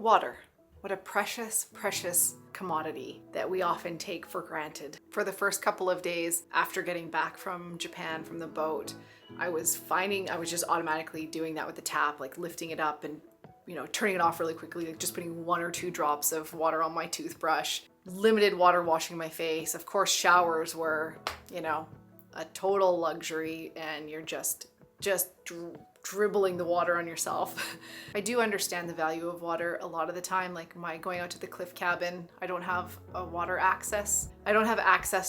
Water. What a precious, precious commodity that we often take for granted. For the first couple of days after getting back from Japan from the boat, I was just automatically doing that with the tap, like lifting it up and, turning it off really quickly, like just putting 1 or 2 drops of water on my toothbrush. Limited water washing my face. Of course, showers were, a total luxury, and you're just dribbling the water on yourself. I do understand the value of water a lot of the time, like going out to the cliff cabin, I don't have access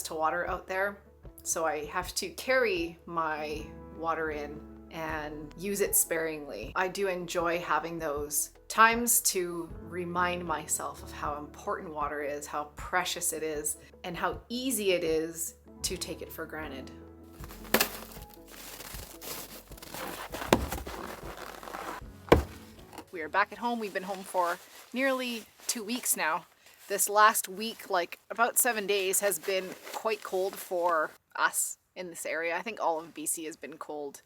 to water out there, so I have to carry my water in and use it sparingly. I do enjoy having those times to remind myself of how important water is, how precious it is, and how easy it is to take it for granted. We are back at home. We've been home for nearly 2 weeks now. This last week, like about 7 days, has been quite cold for us in this area. I think all of BC has been cold.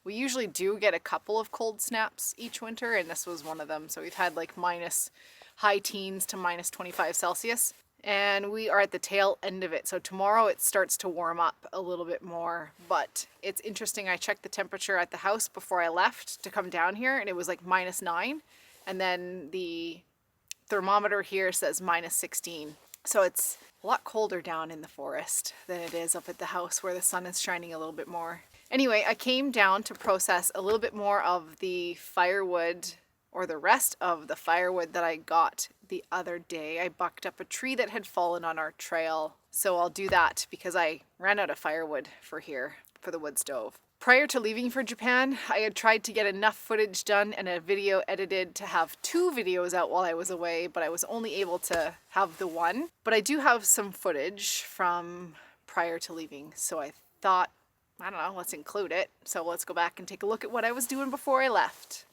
We usually do get a couple of cold snaps each winter, and this was one of them. So we've had like minus high teens to minus 25 Celsius. And we are at the tail end of it. So tomorrow it starts to warm up a little bit more, but it's interesting. I checked the temperature at the house before I left to come down here, and it was like -9. And then the thermometer here says -16. So it's a lot colder down in the forest than it is up at the house where the sun is shining a little bit more. Anyway, I came down to process a little bit more of the firewood, or the rest of the firewood that I got the other day. I bucked up a tree that had fallen on our trail, so I'll do that because I ran out of firewood for the wood stove. Prior to leaving for Japan, I had tried to get enough footage done and a video edited to have 2 videos out while I was away, but I was only able to have the one. But I do have some footage from prior to leaving, so I thought, I don't know, let's include it. So let's go back and take a look at what I was doing before I left.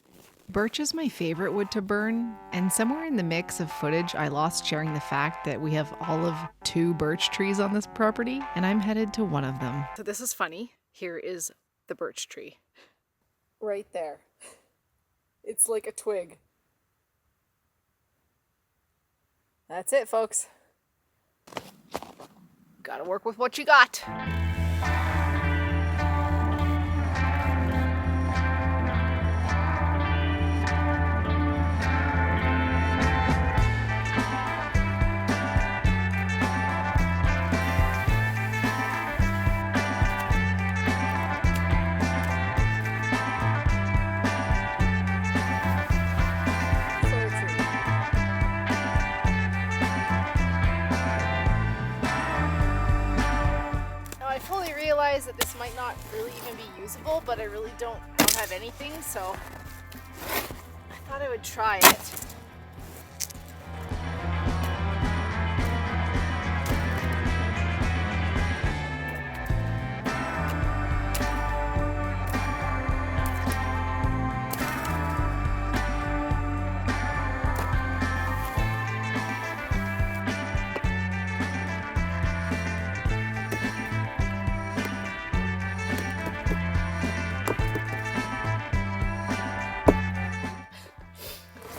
Birch is my favorite wood to burn, and somewhere in the mix of footage I lost sharing the fact that we have all of 2 birch trees on this property, and I'm headed to one of them. So this is funny. Here is the birch tree. Right there. It's like a twig. That's it, folks. Gotta work with what you got. That this might not really even be usable, but I really don't have anything, so I thought I would try it.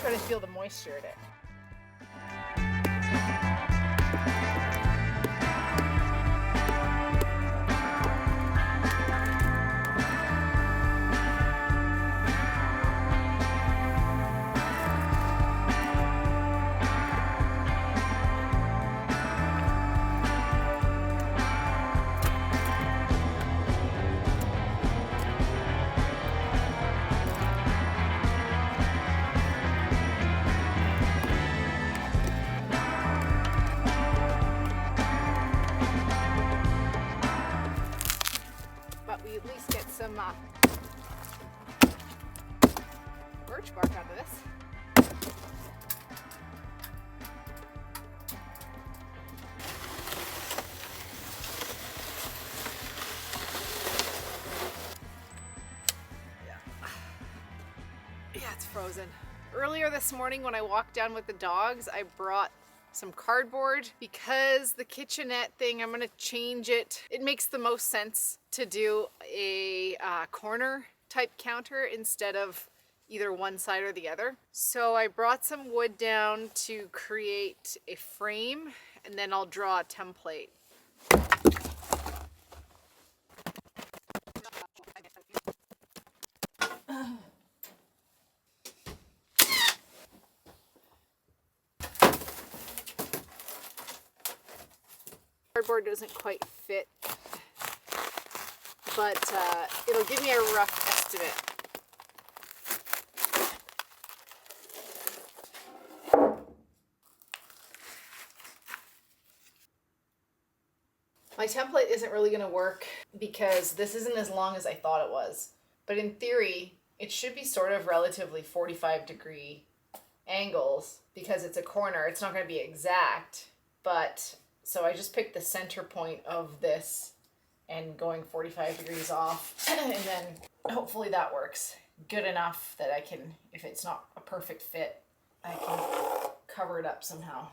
Trying to feel the moisture in it. We at least get some birch bark out of this. Yeah, it's frozen. Earlier this morning when I walked down with the dogs, I brought some cardboard because the kitchenette thing, I'm gonna change it. It makes the most sense to do a corner type counter instead of either one side or the other. So I brought some wood down to create a frame, and then I'll draw a template. Cardboard doesn't quite fit, but it'll give me a rough estimate. My template isn't really going to work because this isn't as long as I thought it was. But in theory, it should be sort of relatively 45-degree angles because it's a corner. It's not going to be exact, but so I just picked the center point of this and going 45 degrees off, and then hopefully that works good enough that I can, if it's not a perfect fit, I can cover it up somehow.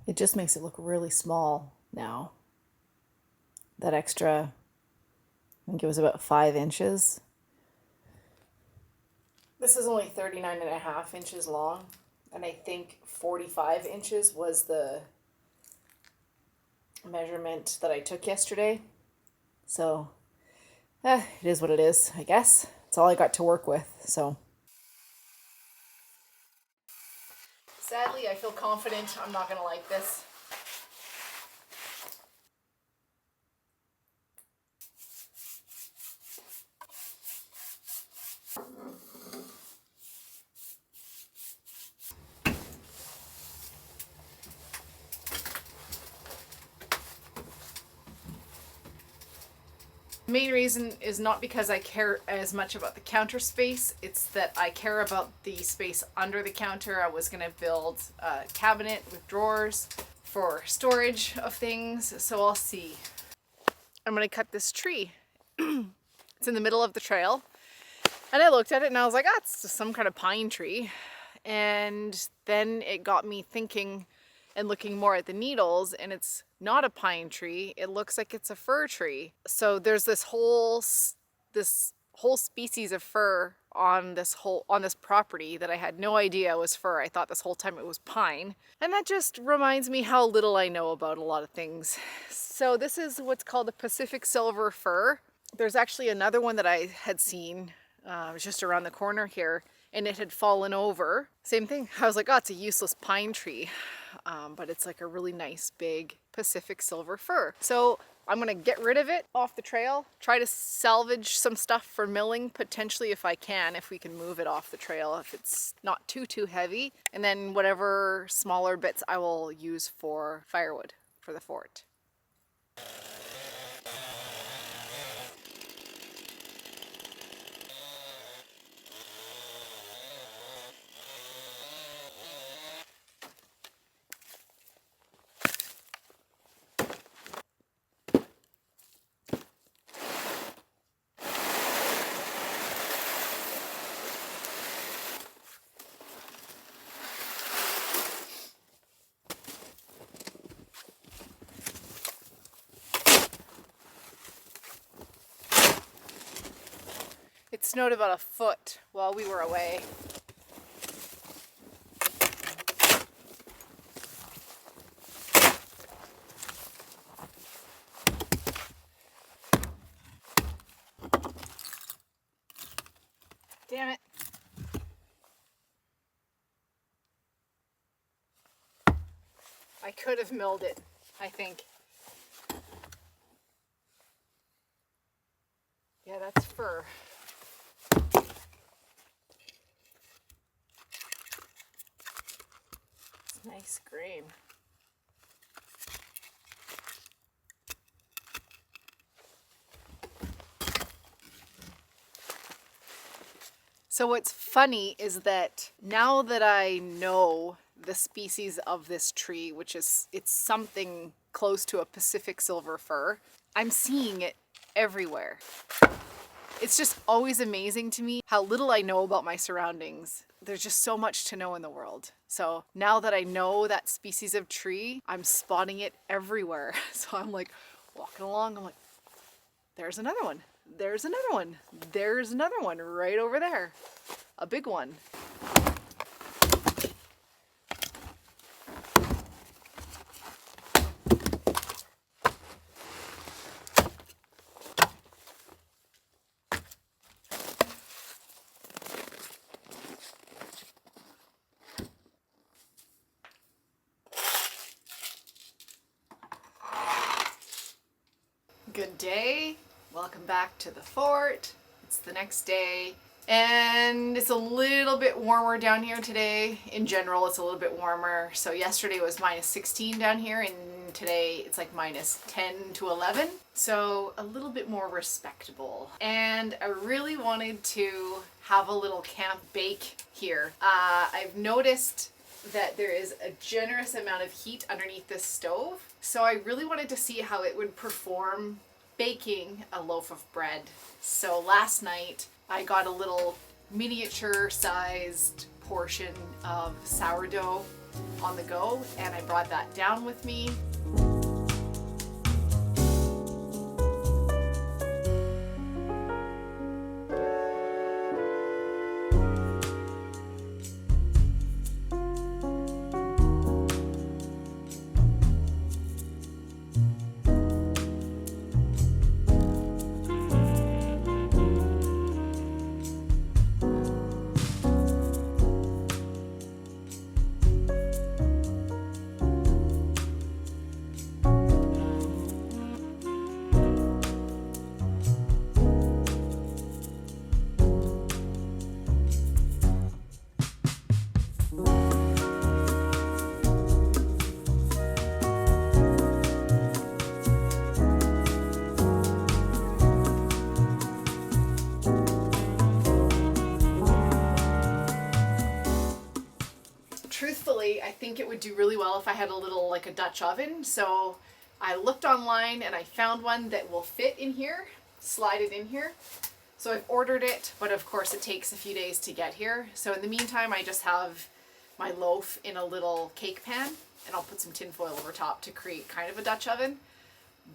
It just makes it look really small now. That extra, I think it was about 5 inches. This is only 39.5 inches long, and I think 45 inches was the measurement that I took yesterday. So, it is what it is, I guess. It's all I got to work with, so. Sadly, I feel confident I'm not going to like this. The main reason is not because I care as much about the counter space, it's that I care about the space under the counter. I was going to build a cabinet with drawers for storage of things, so I'll see. I'm going to cut this tree. It's in the middle of the trail, and I looked at it and I was like, ah, it's just some kind of pine tree. And then it got me thinking and looking more at the needles, and it's not a pine tree. It looks like it's a fir tree. So there's this whole species of fir on this property that I had no idea was fir. I thought this whole time it was pine. And that just reminds me how little I know about a lot of things. So this is what's called a Pacific silver fir. There's actually another one that I had seen just around the corner here, and it had fallen over. Same thing. I was like, oh, it's a useless pine tree. But it's like a really nice big Pacific silver fir. So I'm gonna get rid of it off the trail, try to salvage some stuff for milling, potentially if I can, if we can move it off the trail, if it's not too heavy. And then whatever smaller bits I will use for firewood for the fort. It snowed about a foot while we were away. Damn it. I could have milled it, I think. Yeah, that's fir. It's nice grain. So what's funny is that now that I know the species of this tree, which is, it's something close to a Pacific silver fir, I'm seeing it everywhere. It's just always amazing to me how little I know about my surroundings. There's just so much to know in the world. So now that I know that species of tree, I'm spotting it everywhere. So I'm like walking along, I'm like, there's another one. There's another one. There's another one right over there. A big one. Good day. Welcome back to the fort. It's the next day and it's a little bit warmer down here today. In general, it's a little bit warmer. So yesterday was minus 16 down here and today it's like minus 10 to 11. So a little bit more respectable. And I really wanted to have a little camp bake here. I've noticed that there is a generous amount of heat underneath this stove. So I really wanted to see how it would perform baking a loaf of bread. So last night I got a little miniature sized portion of sourdough on the go and I brought that down with me. Truthfully, I think it would do really well if I had a little like a Dutch oven. So I looked online and I found one that will fit in here, slide it in here. So I've ordered it, but of course it takes a few days to get here. So in the meantime, I just have my loaf in a little cake pan and I'll put some tin foil over top to create kind of a Dutch oven.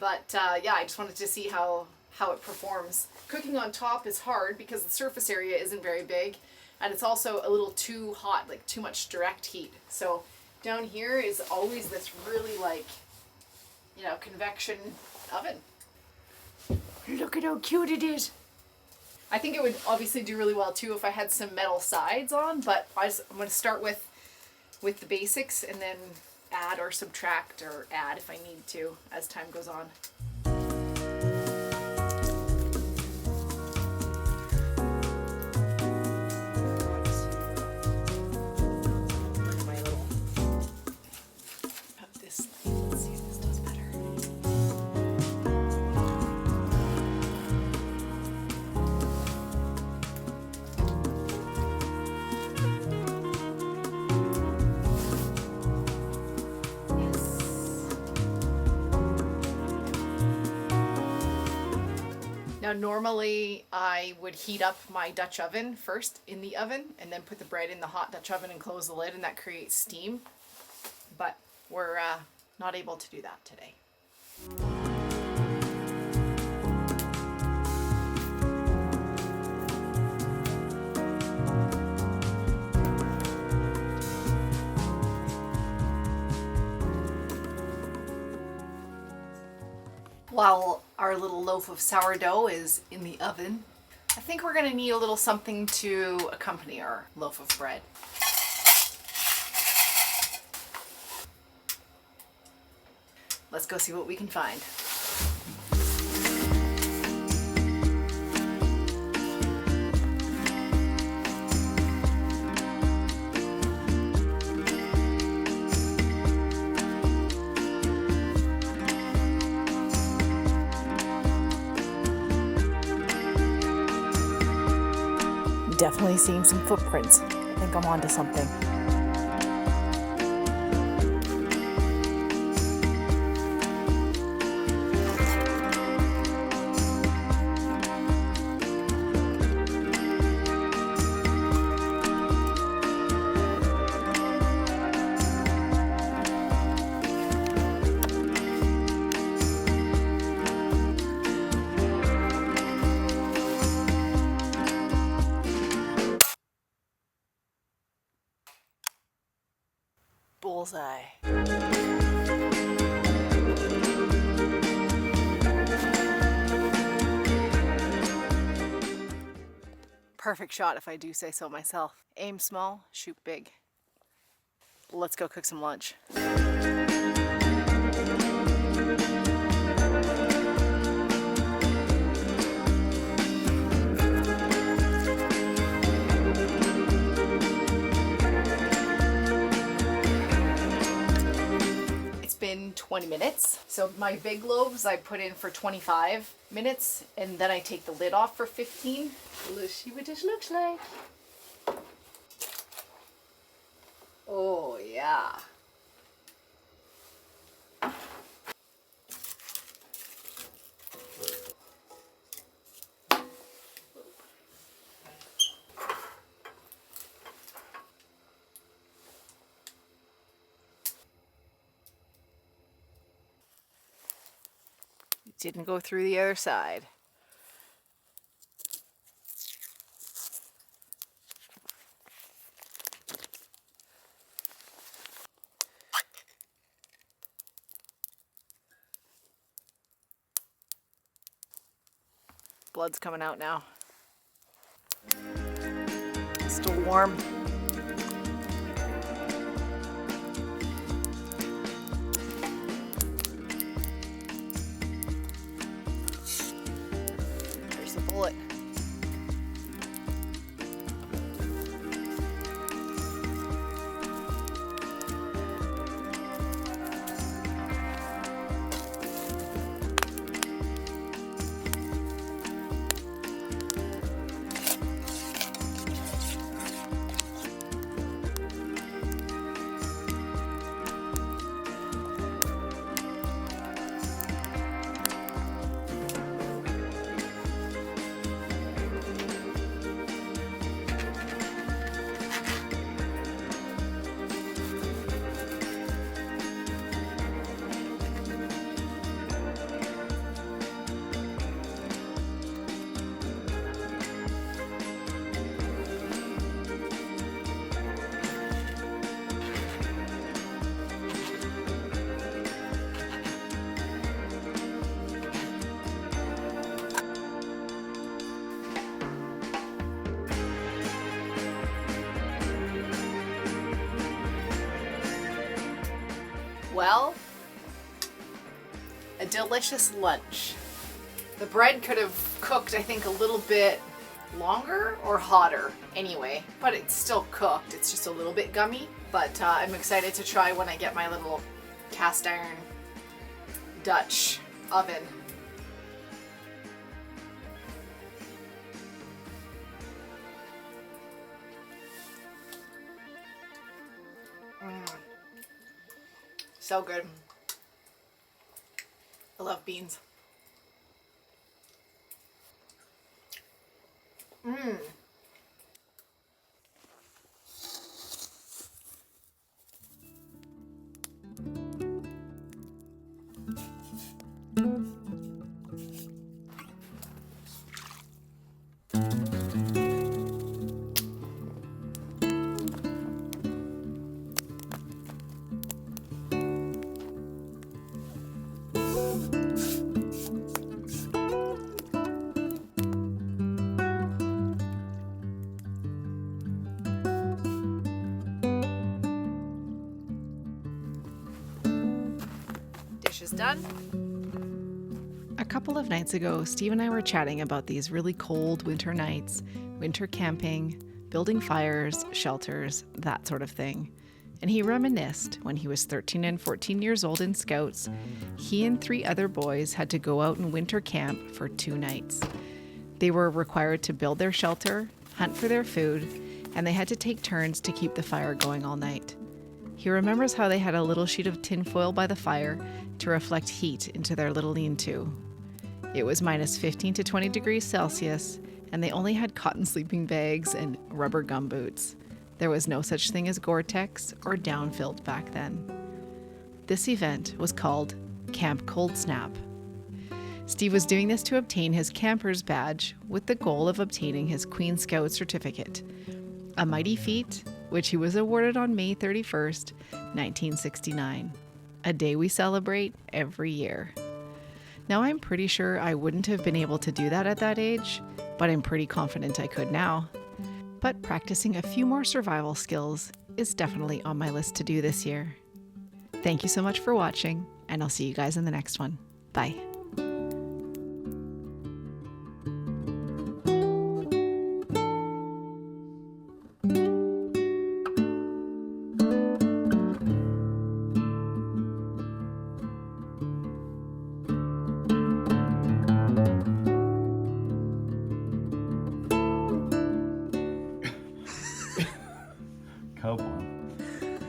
But yeah, I just wanted to see how it performs. Cooking on top is hard because the surface area isn't very big. And it's also a little too hot, like too much direct heat. So down here is always this really like, you know, convection oven. Look at how cute it is. I think it would obviously do really well too if I had some metal sides on, but I'm going to start with the basics and then add or subtract or add if I need to as time goes on. Now normally I would heat up my Dutch oven first in the oven and then put the bread in the hot Dutch oven and close the lid and that creates steam. But we're not able to do that today. While our little loaf of sourdough is in the oven, I think we're going to need a little something to accompany our loaf of bread. Let's go see what we can find. Definitely seeing some footprints. I think I'm onto something. Bullseye. Perfect shot if I do say so myself. Aim small, shoot big. Let's go cook some lunch. It's been 20 minutes. So my big loaves I put in for 25 minutes and then I take the lid off for 15. Let's see what this looks like. Oh yeah. It didn't go through the other side. Blood's coming out now. Still warm. There's the bullet. Well, a delicious lunch. The bread could have cooked, I think, a little bit longer or hotter anyway, but it's still cooked. It's just a little bit gummy, but I'm excited to try when I get my little cast iron Dutch oven. So good. I love beans. Dish is done. A couple of nights ago, Steve and I were chatting about these really cold winter nights, winter camping, building fires, shelters, that sort of thing. And he reminisced when he was 13 and 14 years old in Scouts, he and 3 other boys had to go out and winter camp for 2 nights. They were required to build their shelter, hunt for their food, and they had to take turns to keep the fire going all night. He remembers how they had a little sheet of tinfoil by the fire to reflect heat into their little lean-to. It was minus 15 to 20 degrees Celsius, and they only had cotton sleeping bags and rubber gumboots. There was no such thing as Gore-Tex or down-filled back then. This event was called Camp Cold Snap. Steve was doing this to obtain his camper's badge with the goal of obtaining his Queen Scout certificate. A mighty feat, which he was awarded on May 31st, 1969, a day we celebrate every year. Now, I'm pretty sure I wouldn't have been able to do that at that age, but I'm pretty confident I could now. But practicing a few more survival skills is definitely on my list to do this year. Thank you so much for watching, and I'll see you guys in the next one. Bye.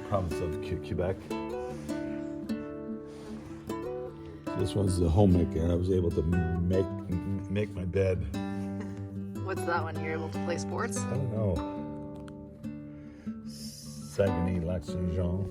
Province of Quebec. This one's the homemaker. I was able to make my bed. What's that one? You're able to play sports? I don't know. Saguenay, Lac Saint Jean.